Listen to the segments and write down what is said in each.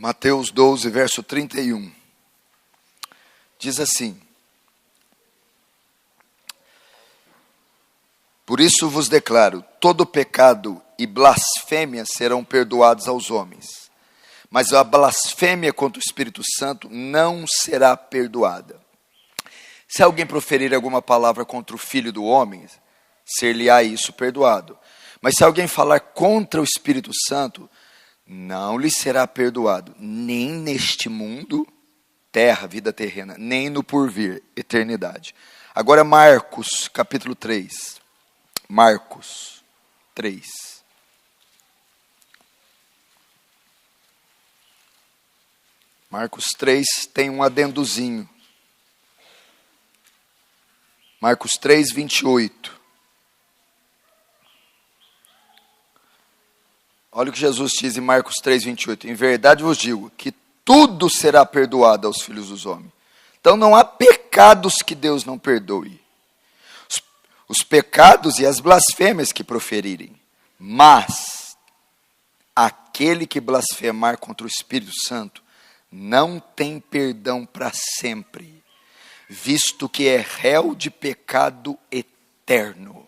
Mateus 12, verso 31. Diz assim: Por isso vos declaro, todo pecado e blasfêmia serão perdoados aos homens, mas a blasfêmia contra o Espírito Santo não será perdoada. Se alguém proferir alguma palavra contra o Filho do Homem, ser-lhe-á isso perdoado. Mas se alguém falar contra o Espírito Santo, não lhe será perdoado, nem neste mundo, terra, vida terrena, nem no porvir, eternidade. Agora Marcos, capítulo 3. Marcos 3. Marcos 3 tem um adendozinho. Marcos 3, 28. Olha o que Jesus diz em Marcos 3, 28. Em verdade vos digo que tudo será perdoado aos filhos dos homens. Então não há pecados que Deus não perdoe. Os pecados e as blasfêmias que proferirem. Mas aquele que blasfemar contra o Espírito Santo não tem perdão para sempre, visto que é réu de pecado eterno.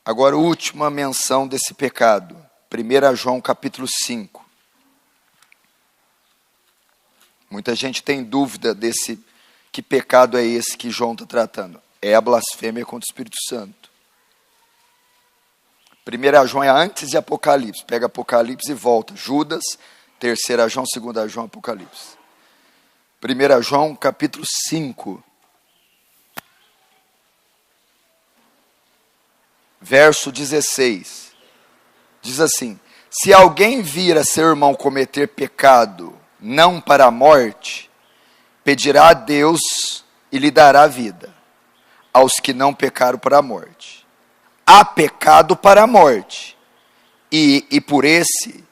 Agora, a última menção desse pecado, 1 João capítulo 5. Muita gente tem dúvida desse, que pecado é esse que João está tratando. É a blasfêmia contra o Espírito Santo. 1 João é antes de Apocalipse. Pega Apocalipse e volta. Judas, 3 João, 2 João, Apocalipse. 1 João capítulo 5. Verso 16, diz assim: se alguém vir a seu irmão cometer pecado, não para a morte, pedirá a Deus e lhe dará vida, aos que não pecaram para a morte. Há pecado para a morte, e por esse,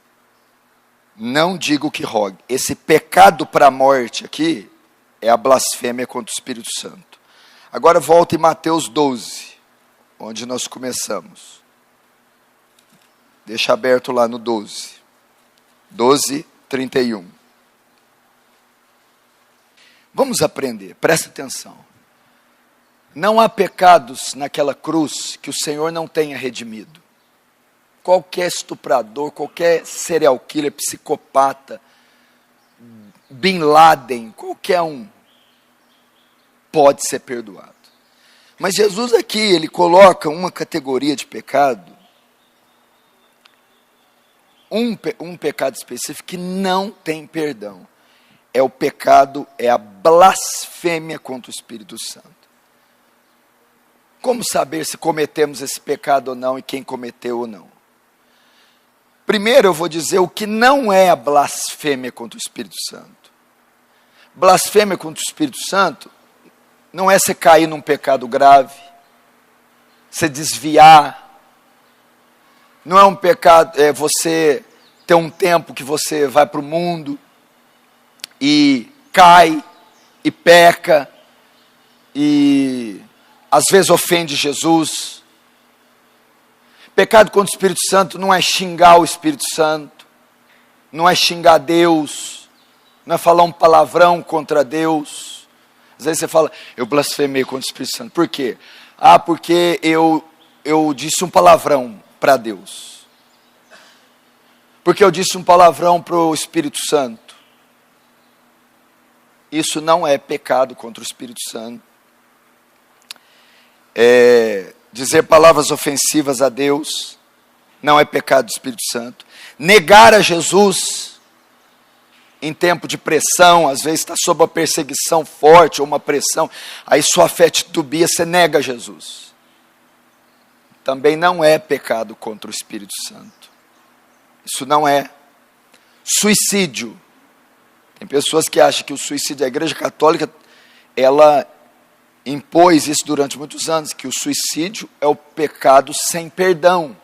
não digo que rogue. Esse pecado para a morte aqui, é a blasfêmia contra o Espírito Santo. Agora volta em Mateus 12. Onde nós começamos. Deixa aberto lá no 12. 12, 31. Vamos aprender, presta atenção. Não há pecados naquela cruz que o Senhor não tenha redimido. Qualquer estuprador, qualquer serial killer, psicopata, Bin Laden, qualquer um, pode ser perdoado. Mas Jesus aqui, ele coloca uma categoria de pecado, um pecado específico que não tem perdão. É o pecado, é a blasfêmia contra o Espírito Santo. Como saber se cometemos esse pecado ou não e quem cometeu ou não? Primeiro eu vou dizer o que não é a blasfêmia contra o Espírito Santo. Blasfêmia contra o Espírito Santo não é você cair num pecado grave, você desviar. Não é um pecado, é você ter um tempo que você vai para o mundo e cai e peca e às vezes ofende Jesus. Pecado contra o Espírito Santo não é xingar o Espírito Santo, não é xingar Deus, não é falar um palavrão contra Deus. Às vezes você fala, eu blasfemei contra o Espírito Santo. Por quê? Porque eu disse um palavrão para Deus. Porque eu disse um palavrão para o Espírito Santo. Isso não é pecado contra o Espírito Santo. Dizer palavras ofensivas a Deus não é pecado do Espírito Santo. Negar a Jesus em tempo de pressão, às vezes está sob uma perseguição forte ou uma pressão, aí sua fé titubia, você nega Jesus. Também não é pecado contra o Espírito Santo. Isso não é. Suicídio. Tem pessoas que acham que o suicídio, a Igreja Católica, ela impôs isso durante muitos anos, que o suicídio é o pecado sem perdão.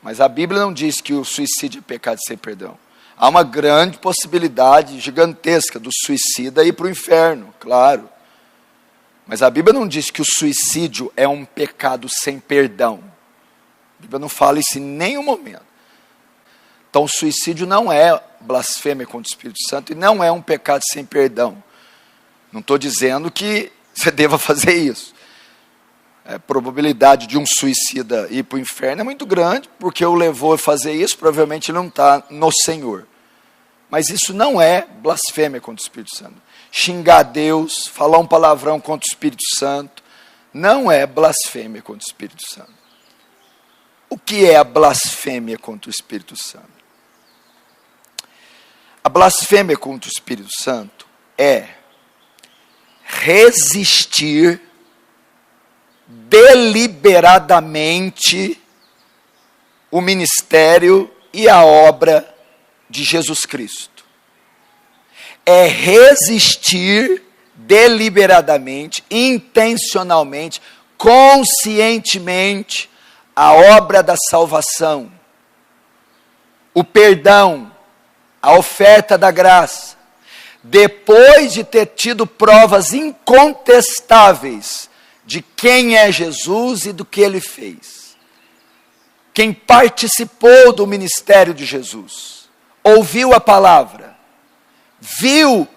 Mas a Bíblia não diz que o suicídio é pecado sem perdão. Há uma grande possibilidade gigantesca do suicida ir para o inferno, claro. Mas a Bíblia não diz que o suicídio é um pecado sem perdão. A Bíblia não fala isso em nenhum momento. Então, o suicídio não é blasfêmia contra o Espírito Santo e não é um pecado sem perdão. Não estou dizendo que você deva fazer isso. A probabilidade de um suicida ir para o inferno é muito grande, porque o levou a fazer isso, provavelmente ele não está no Senhor. Mas isso não é blasfêmia contra o Espírito Santo. Xingar Deus, falar um palavrão contra o Espírito Santo, não é blasfêmia contra o Espírito Santo. O que é a blasfêmia contra o Espírito Santo? A blasfêmia contra o Espírito Santo é resistir deliberadamente o ministério e a obra de Jesus Cristo. É resistir deliberadamente, intencionalmente, conscientemente a obra da salvação, o perdão, a oferta da graça, depois de ter tido provas incontestáveis de quem é Jesus e do que ele fez. Quem participou do ministério de Jesus, ouviu a palavra, viu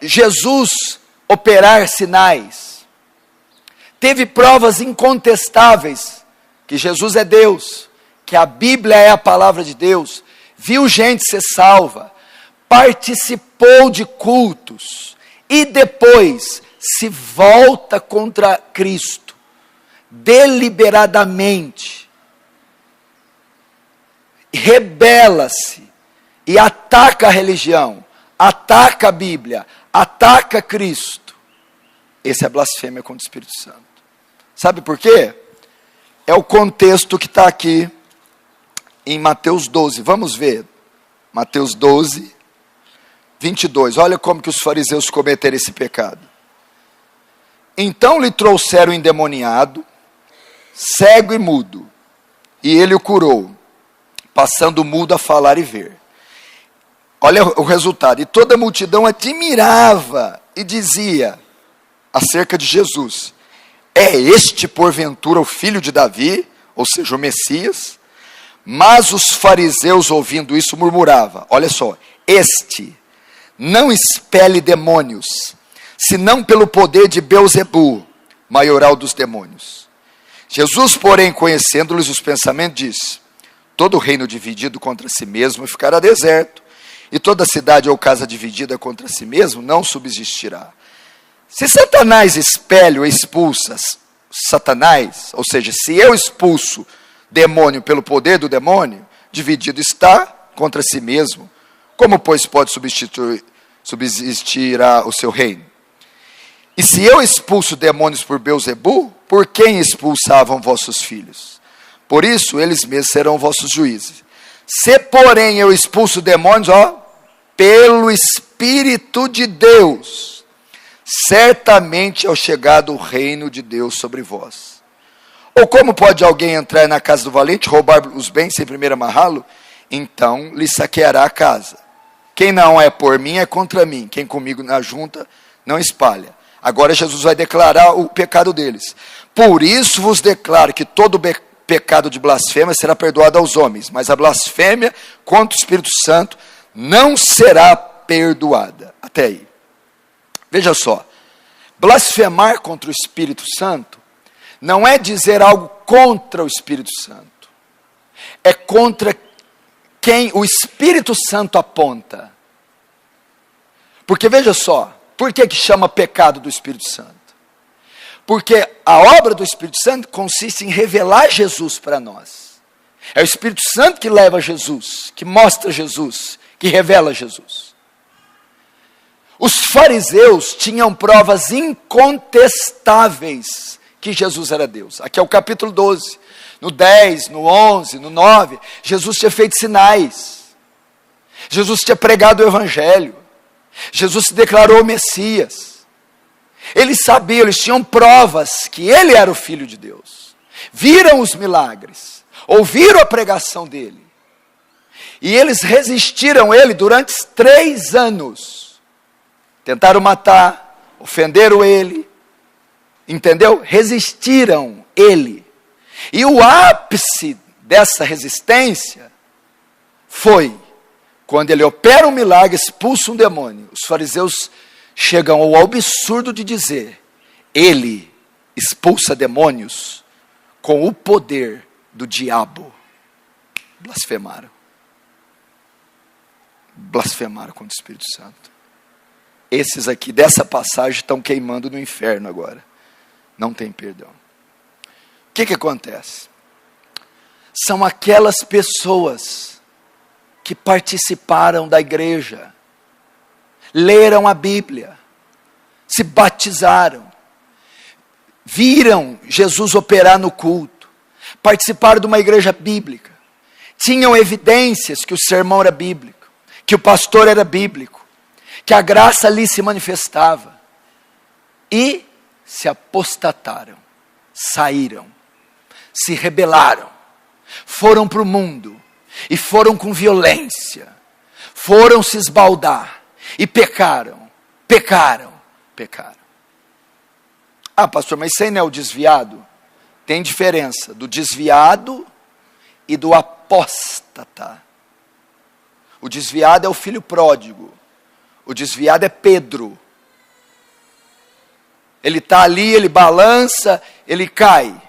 Jesus operar sinais, teve provas incontestáveis que Jesus é Deus, que a Bíblia é a palavra de Deus, viu gente ser salva, participou de cultos e depois se volta contra Cristo, deliberadamente, rebela-se e ataca a religião, ataca a Bíblia, ataca Cristo. Esse é blasfêmia contra o Espírito Santo. Sabe por quê? É o contexto que está aqui em Mateus 12. Vamos ver. Mateus 12, 22. Olha como que os fariseus cometeram esse pecado. Então lhe trouxeram o endemoniado, cego e mudo, e ele o curou, passando o mudo a falar e ver. Olha o resultado. E toda a multidão admirava e dizia acerca de Jesus: é este porventura o filho de Davi, ou seja, o Messias? Mas os fariseus, ouvindo isso, murmuravam: olha só, este não expele demônios, senão pelo poder de Beelzebu, maioral dos demônios. Jesus, porém, conhecendo-lhes os pensamentos, disse: todo reino dividido contra si mesmo ficará deserto, e toda cidade ou casa dividida contra si mesmo não subsistirá. Se Satanás expele ou expulsa Satanás, ou seja, se eu expulso demônio pelo poder do demônio, dividido está contra si mesmo. Como, pois, pode subsistirá o seu reino? E se eu expulso demônios por Beelzebu, por quem expulsavam vossos filhos? Por isso, eles mesmos serão vossos juízes. Se, porém, eu expulso demônios, pelo Espírito de Deus, certamente é chegado o reino de Deus sobre vós. Ou como pode alguém entrar na casa do valente, roubar os bens sem primeiro amarrá-lo? Então lhe saqueará a casa. Quem não é por mim é contra mim. Quem comigo na junta não espalha. Agora Jesus vai declarar o pecado deles. Por isso vos declaro que todo pecado de blasfêmia será perdoado aos homens, mas a blasfêmia contra o Espírito Santo não será perdoada. Até aí. Veja só. Blasfemar contra o Espírito Santo não é dizer algo contra o Espírito Santo. É contra quem o Espírito Santo aponta. Porque veja só, por que chama pecado do Espírito Santo? Porque a obra do Espírito Santo consiste em revelar Jesus para nós. É o Espírito Santo que leva Jesus, que mostra Jesus, que revela Jesus. Os fariseus tinham provas incontestáveis que Jesus era Deus. Aqui é o capítulo 12. No 10, no 11, no 9, Jesus tinha feito sinais. Jesus tinha pregado o Evangelho. Jesus se declarou o Messias. Eles sabiam, eles tinham provas que ele era o Filho de Deus. Viram os milagres, ouviram a pregação dele. E eles resistiram a ele durante 3 anos. Tentaram matar, ofenderam ele. Entendeu? Resistiram ele. E o ápice dessa resistência foi quando ele opera um milagre, expulsa um demônio. Os fariseus chegam ao absurdo de dizer: ele expulsa demônios com o poder do diabo. Blasfemaram. Blasfemaram contra o Espírito Santo. Esses aqui dessa passagem estão queimando no inferno agora. Não tem perdão. O que acontece? São aquelas pessoas que participaram da igreja, leram a Bíblia, se batizaram, viram Jesus operar no culto, participaram de uma igreja bíblica, tinham evidências que o sermão era bíblico, que o pastor era bíblico, que a graça ali se manifestava, e se apostataram, saíram, se rebelaram, foram para o mundo, e foram com violência, foram se esbaldar, e pecaram. Ah, pastor, mas isso aí não é o desviado? Tem diferença do desviado e do apóstata. O desviado é o filho pródigo, o desviado é Pedro. Ele está ali, ele balança, ele cai,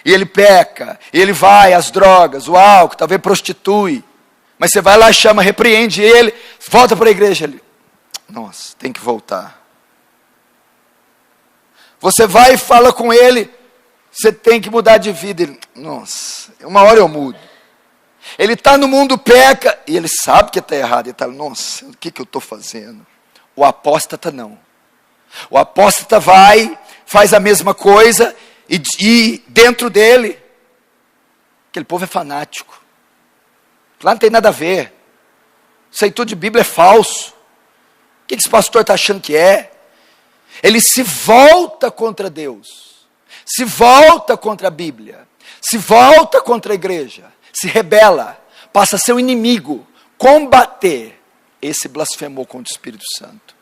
e ele peca, e ele vai às drogas, o álcool, talvez prostitui, mas você vai lá, chama, repreende ele, volta para a igreja, ele, nossa, tem que voltar. Você vai e fala com ele, você tem que mudar de vida, ele, nossa, uma hora eu mudo. Ele está no mundo, peca, e ele sabe que está errado, ele está, nossa, o que eu estou fazendo? O apóstata não. O apóstata vai, faz a mesma coisa, e dentro dele, aquele povo é fanático. Lá não tem nada a ver. Isso aí tudo de Bíblia é falso. O que esse pastor está achando que é? Ele se volta contra Deus, se volta contra a Bíblia, se volta contra a igreja, se rebela, passa a ser o inimigo, combater. Esse blasfemou contra o Espírito Santo.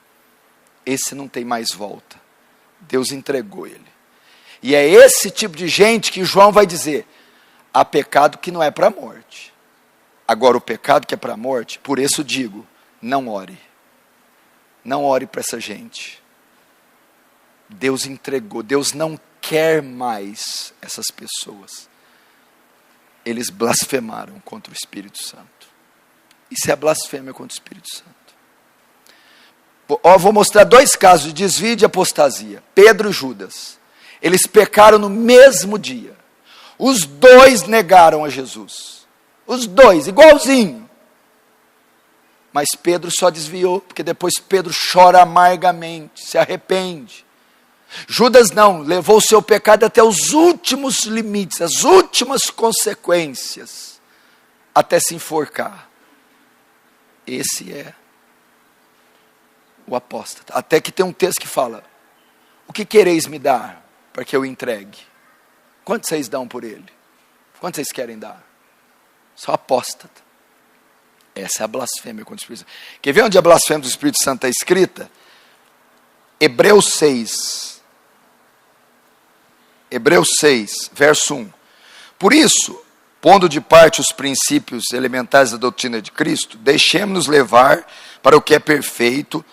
Esse não tem mais volta. Deus entregou ele. E é esse tipo de gente que João vai dizer: há pecado que não é para a morte. Agora o pecado que é para a morte, por isso digo, não ore. Não ore para essa gente. Deus entregou, Deus não quer mais essas pessoas. Eles blasfemaram contra o Espírito Santo. Isso é blasfêmia contra o Espírito Santo. Vou mostrar dois casos de desvio e de apostasia. Pedro e Judas. Eles pecaram no mesmo dia. Os dois negaram a Jesus. Os dois, igualzinho. Mas Pedro só desviou, porque depois Pedro chora amargamente, se arrepende. Judas não, levou o seu pecado até os últimos limites, as últimas consequências, até se enforcar. Esse é o apóstata. Até que tem um texto que fala: o que quereis me dar para que eu entregue? Quanto vocês dão por ele? Quanto vocês querem dar? Só apóstata. Essa é a blasfêmia contra o Espírito Santo. Quer ver onde a blasfêmia do Espírito Santo está escrita? Hebreus 6. Hebreus 6, verso 1. Por isso, pondo de parte os princípios elementares da doutrina de Cristo, deixemos-nos levar para o que é perfeito,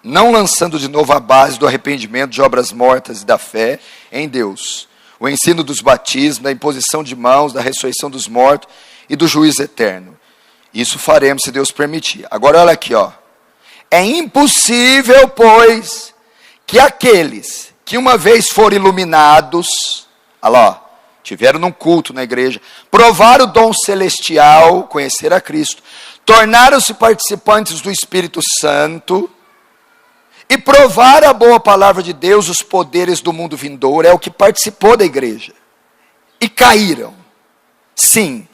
não lançando de novo a base do arrependimento de obras mortas e da fé em Deus, o ensino dos batismos, da imposição de mãos, da ressurreição dos mortos e do juízo eterno. Isso faremos se Deus permitir. Agora olha aqui, ó. É impossível, pois, que aqueles que uma vez foram iluminados, olha lá, ó, tiveram num culto na igreja, provaram o dom celestial, conheceram a Cristo, tornaram-se participantes do Espírito Santo, e provaram a boa palavra de Deus, os poderes do mundo vindouro, é o que participou da igreja, e caíram. Sim,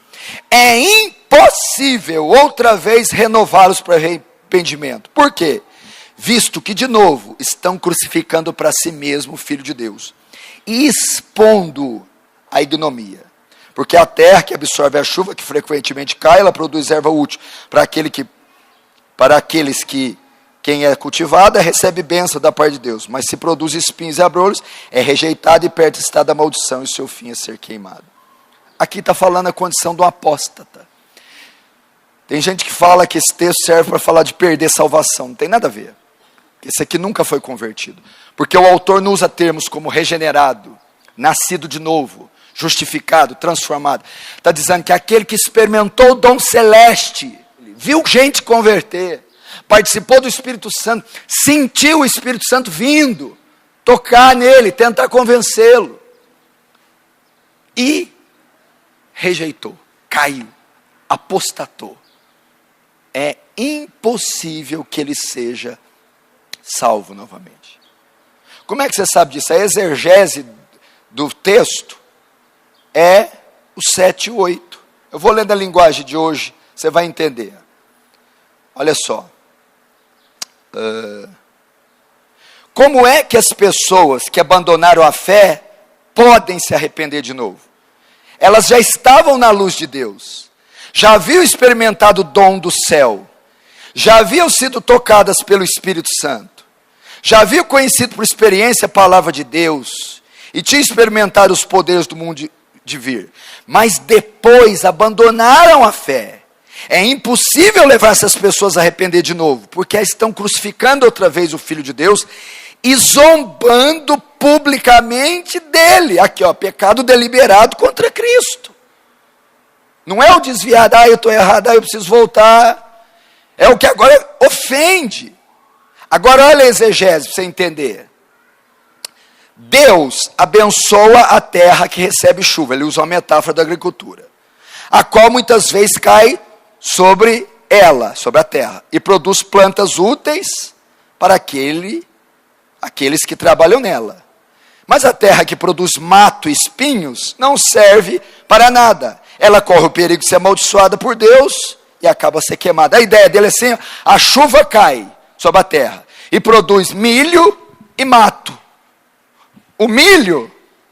é impossível outra vez renová-los para arrependimento. Por quê? Visto que, de novo, estão crucificando para si mesmo o Filho de Deus, e expondo a ignomia. Porque a terra que absorve a chuva, que frequentemente cai, ela produz erva útil. Para aqueles que quem é cultivada recebe bênção da parte de Deus. Mas se produz espinhos e abrolhos, é rejeitado e perto está da maldição, e seu fim é ser queimado. Aqui está falando a condição do apóstata. Tem gente que fala que esse texto serve para falar de perder salvação. Não tem nada a ver. Esse aqui nunca foi convertido. Porque o autor não usa termos como regenerado, nascido de novo, justificado, transformado. Está dizendo que aquele que experimentou o dom celeste, viu gente converter, participou do Espírito Santo, sentiu o Espírito Santo vindo, tocar nele, tentar convencê-lo. E rejeitou, caiu, apostatou. É impossível que ele seja salvo novamente. Como é que você sabe disso? A exegese do texto é o 7 e 8. Eu vou ler da linguagem de hoje, você vai entender. Olha só. Como é que as pessoas que abandonaram a fé podem se arrepender de novo? Elas já estavam na luz de Deus, já haviam experimentado o dom do céu, já haviam sido tocadas pelo Espírito Santo, já haviam conhecido por experiência a palavra de Deus, e tinham experimentado os poderes do mundo de vir, mas depois abandonaram a fé. É impossível levar essas pessoas a arrepender de novo, porque estão crucificando outra vez o Filho de Deus e zombando publicamente dele. Aqui, ó, pecado deliberado contra Cristo. Não é o desviado, eu estou errado, eu preciso voltar. É o que agora ofende. Agora olha a exegese para você entender. Deus abençoa a terra que recebe chuva. Ele usa uma metáfora da agricultura, a qual muitas vezes cai sobre ela, sobre a terra, e produz plantas úteis para aqueles que trabalham nela. Mas a terra que produz mato e espinhos não serve para nada. Ela corre o perigo de ser amaldiçoada por Deus e acaba a ser queimada. A ideia dele é assim: a chuva cai sobre a terra e produz milho e mato. O milho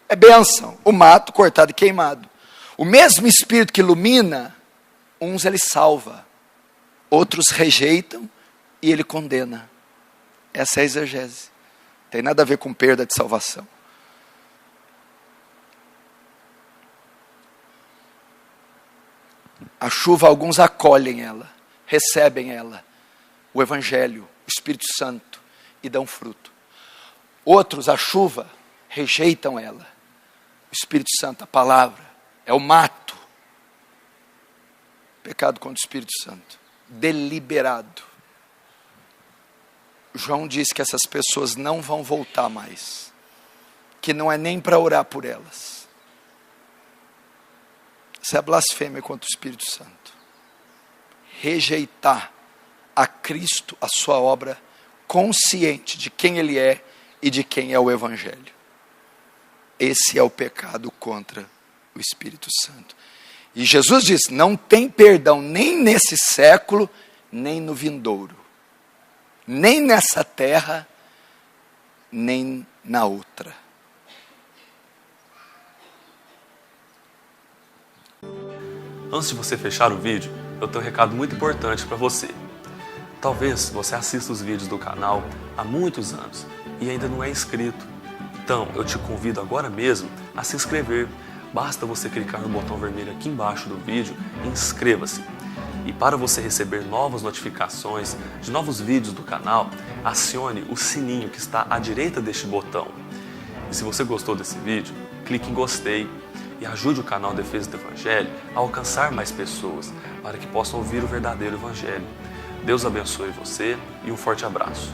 é bênção, o mato cortado e queimado. O mesmo Espírito que ilumina, uns ele salva, outros rejeitam e ele condena. Essa é a exegese. Tem nada a ver com perda de salvação. A chuva, alguns acolhem ela, recebem ela, o Evangelho, o Espírito Santo, e dão fruto. Outros, a chuva, rejeitam ela. O Espírito Santo, a palavra, é o mato. Pecado contra o Espírito Santo, deliberado. João diz que essas pessoas não vão voltar mais, que não é nem para orar por elas. Isso é blasfêmia contra o Espírito Santo. Rejeitar a Cristo, a sua obra, consciente de quem Ele é e de quem é o Evangelho. Esse é o pecado contra o Espírito Santo. E Jesus diz, não tem perdão nem nesse século, nem no vindouro. Nem nessa terra, nem na outra. Antes de você fechar o vídeo, eu tenho um recado muito importante para você. Talvez você assista os vídeos do canal há muitos anos e ainda não é inscrito. Então, eu te convido agora mesmo a se inscrever. Basta você clicar no botão vermelho aqui embaixo do vídeo e inscreva-se. E para você receber novas notificações de novos vídeos do canal, acione o sininho que está à direita deste botão. E se você gostou desse vídeo, clique em gostei e ajude o canal Defesa do Evangelho a alcançar mais pessoas, para que possam ouvir o verdadeiro Evangelho. Deus abençoe você e um forte abraço.